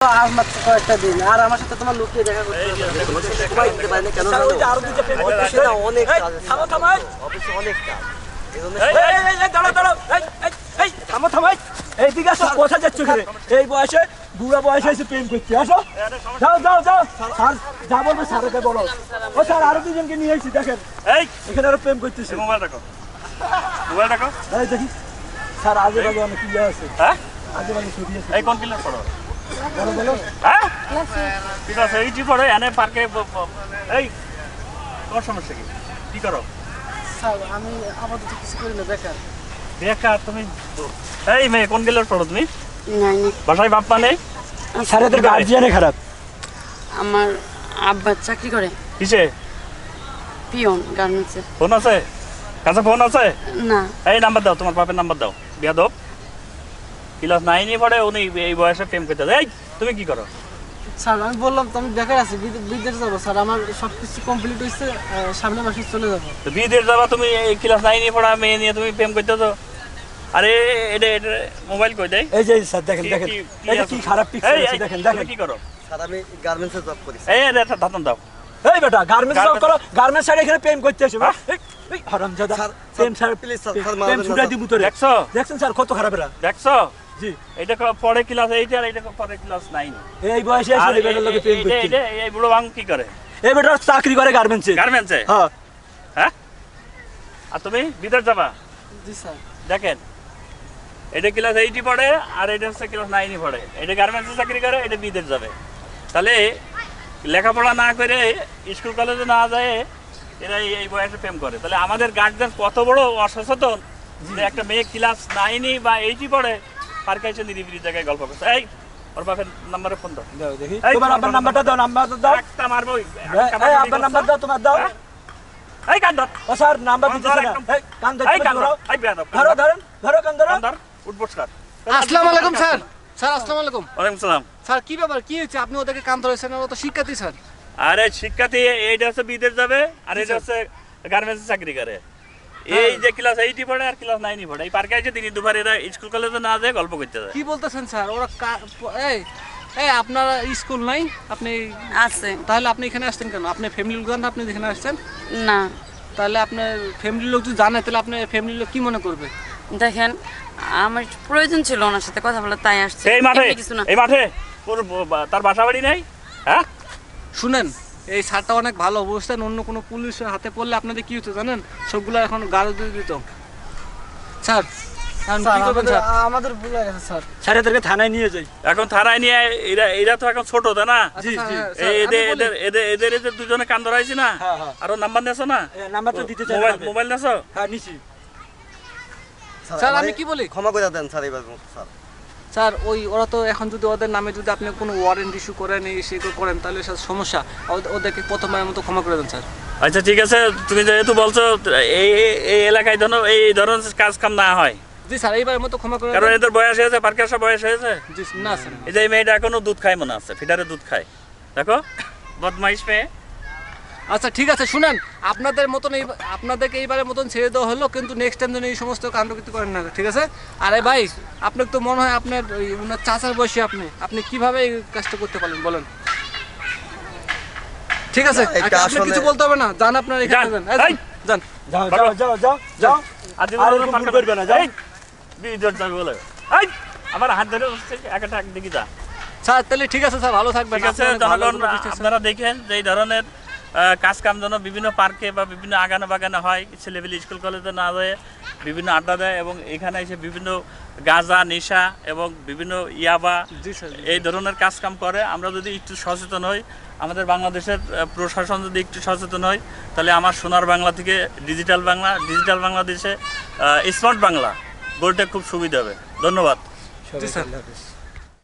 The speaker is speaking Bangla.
আর মাত্র কয়েকটা দিন আর আমার সাথে তোমার লুকিয়ে দেখা করতে হবে। সবাই দিতে পারে না কেন জানো? আরো দুটো পেন করতে সেটা অনেক কাজ আছে। থামো থামো অফিসে অনেক কাজ। এজন্য এই দাঁড়াও দাঁড়াও এই থামো থামো এই দিকে আসো কোথায় যাচ্ছ করে? এই বয়সে বুড়া বয়সে এসে প্রেম করতে আসো। যাও যাও যাও স্যার যা বলবে স্যারকে বলো। ও স্যার আরো দুজনকে নিয়ে এসেছি দেখেন। এই এখানে আরো প্রেম করতেছে। মোবাইল রাখো মোবাইল রাখো। এই দেখি স্যার আগে বাগে অনেক ইয়ে আছে। হ্যাঁ আগে বাগে ছবি আছে। এই কোন ক্লাস পড়ো? বলো বলো। হ্যাঁ ঠিক আছে এইটি পড়ো এনে পার্কে এই তোমার সমস্যা কি কি করো? স্যার আমি আপাতত কিছু করি না বেকার। বেকার তুমি? এই মেয়ে কোন ক্লাস পড়ো তুমি? নাইনি বাসায় বাপ মা নেই? স্যারেদের গার্জিয়ানে খারাপ। আমার আব্বা চাকরি করে কিসে? পিয়ন গার্মেন্টসে। ফোন আছে কাছে? ফোন আছে? না এই নাম্বার দাও, তোমার বাপের নাম্বার দাও। বিয়াদব ক্লাস 9 পড়ে উনি এই বয়সে প্রেম করতে। এই তুমি কি করো? স্যার আমি বললাম তো আমি বেকার আছি, বিদেশ যাবো স্যার, আমার সব কিছু কমপ্লিট হয়েছে, সামনে মাসে চলে যাবো। তো বিদেশ যাবা তুমি, এই ক্লাস 9 পড়া মেয়ে নিয়ে তুমি প্রেম করতে তো? আরে এটা এটা মোবাইল কই দেয়? এই যে স্যার দেখেন দেখেন এটা কি খারাপ পিকচার আছে দেখেন দেখেন। কি করো? স্যার আমি গার্মেন্টসে জব করি। এই এটা ধাতন দাও। এই বেটা গার্মেন্টস জব করো, গার্মেন্টস সাইড এখানে প্রেম করতে আসে। এই হারামজাদা প্রেম স্যার প্লিজ স্যার প্রেম ছুটাই দিব তোরে। দেখছো দেখছেন স্যার কত খারাপ এরা। দেখছো জি এটা পড়ে ক্লাস 8 আর এটা পড়ে ক্লাস 9। এই বয়সে এসে এই বেটার লগে প্রেম করতে। এই বুড়ো বাং কি করে? এই বেটা চাকরি করে গার্মেন্টসে। গার্মেন্টসে? হ্যাঁ হ্যাঁ আর তুমি বিদেশ যাবা? জি স্যার। দেখেন এটা ক্লাস 8 পড়ে আর এটা হচ্ছে ক্লাস 9 পড়ে। এটা গার্মেন্টসে চাকরি করে, এটা বিদেশ যাবে। তাহলে লেখাপড়া না করে স্কুল কলেজে না যায় এরা এই বয়সে প্রেম করে। তাহলে আমাদের গার্জেন কত বড় অসচেতন যে একটা মেয়ে ক্লাস 9 বা 8 পড়ে পার্কে এসে নিরিবিলি জায়গায় গল্প করছে। এই ওর বাপের নাম্বারে ফোন দাও। দাও দেখি এই তোমার আব্বার নাম্বারটা দাও, নাম্বার দাও। একটা মারবো। এই আব্বার নাম্বার দাও, তোমার দাও। এই কান ধর। ও স্যার নাম্বার দিতেছ না। এই কান ধরো। এই কান ধর। এই বেয়াদব। ধরো ধরেন ধরো কান ধরো। কান ধর। উঠবস কর। আসসালামু আলাইকুম স্যার। স্যার আসসালামু আলাইকুম। ওয়ালাইকুম সালাম। স্যার কি ব্যাপার, কি হয়েছে? আপনি ওদেরকে কান ধরেছেন, ওরা তো শিক্ষার্থী স্যার। আরে শিক্ষার্থী এইটা হচ্ছে বিদেশ যাবে আর এটা হচ্ছে গার্মেন্টসে চাকরি করে। এই যে ক্লাস 8 পড়ে আর ক্লাস 9 পড়ে এই পার্কে এসে দিনই দুপুরে এরা স্কুল কলেজে না যায় গল্প করতে যায়। কি বলতেছেন স্যার? ওরা এই এই আপনার স্কুল নাই? আপনি আছে তাহলে আপনি এখানে আসছেন কেন? আপনি ফ্যামিলির লোক না, আপনি এখানে আসছেন? না। তাহলে আপনার ফ্যামিলির লোক যদি জানে তাহলে আপনার ফ্যামিলির লোক কি মনে করবে? দেখেন আমার একটু প্রয়োজন ছিল ওনার সাথে কথা বলা, তাই আসছে। এই মাঠে এমনি কিছু না। এই মাঠে তার বাসা বাড়ি নেই? হ্যাঁ শুনেন, এই স্যারটা অনেক ভালো, বুঝতেন? অন্য কোনো পুলিশের হাতে পড়লে আপনাদের কি হতো জানেন? সবগুলো এখন গাড়ি দিয়ে দিত। স্যার এখন কি করবেন স্যার? আমাদের ভুল হয়ে গেছে স্যার। স্যার এদেরকে থানায় নিয়ে যাই। এখন থানায় নিয়ে এরা তো এখন ছোট তাই না? আচ্ছা, স্যার, এই আমি এদের বলি। এদের এদের এদের দুজনে কান ধরাইছি না? হ্যাঁ, হ্যাঁ। আরো নাম্বার নেছো না? নাম্বারটা দিতে চাই। মোবাইল নেছো? হ্যাঁ নিছি। স্যার আমি কি বলি? ক্ষমা করে দেন স্যার এবার স্যার। স্যার ওরা তো এখন যদি ওদের নামে যদি আপনি কোনো ওয়ারেন্ট ইস্যু করেন, এই সেগুলো করেন, তাহলে স্যার সমস্যা। ওদেরকে প্রথমবার মতো ক্ষমা করে দেন স্যার। আচ্ছা ঠিক আছে, তুমি যেহেতু বলছো এই এই এলাকায় এই ধরনের কাজ কাম না হয়, জি স্যার এইবারের মতো ক্ষমা করে কারণ দেন। এদের বয়স হয়েছে, পার্কে আসা বয়স হয়েছে। জি না স্যার। এই যে এই মেয়েটা এখনো দুধ খায় মনে আছে, ফিডারে দুধ খায়। দেখো বদমাইশ মেয়ে। আচ্ছা ঠিক আছে, শুনেন, আপনাদেরকে এইবারের মতন ছেড়ে দেওয়া হলো, কিন্তু নেক্সট টাইম যেন এই সমস্ত কাণ্ডকৃতি করেন না, ঠিক আছে? আরে ভাই আপনাকে তো মনে হয় আপনার ওনার চাচার বয়সী, আপনি কিভাবে এই কাজটা করতে পারলেন বলেন? ঠিক আছে, না, এটা আপনি কিছু আসলে- বলতে হবে না, যান আপনার এখানে যান। যান। এই এই! যান। যাও যাও যাও যাও যাও। আর আর এরকম ভুল করবে না, যাও। বিদ্যুৎ যাবে বলে এই আমার হাত ধরে একটা একদিকে যা। স্যার তাহলে ঠিক আছে স্যার, ভালো থাকবেন। ঠিক আছে আপনার ভালো জনগণ, কোনো বিশ্বাস আছে? আপনারা দেখেন যে এই ধরনের কাজ কাম যেন বিভিন্ন পার্কে বা বিভিন্ন আগানে বাগানে হয়, ছেলেপেলে স্কুল কলেজে না যায় বিভিন্ন আড্ডা দেয় এবং এখানে এসে বিভিন্ন গাঁজা নেশা এবং বিভিন্ন ইয়াবা জি স্যার। এই ধরনের কাজ কাম করে। আমরা যদি একটু সচেতন হই, আমাদের বাংলাদেশের প্রশাসন যদি একটু সচেতন হয়, তাহলে আমার সোনার বাংলা থেকে ডিজিটাল বাংলাদেশে স্মার্ট বাংলা গড়তে খুব সুবিধা হবে। ধন্যবাদ। জি স্যার।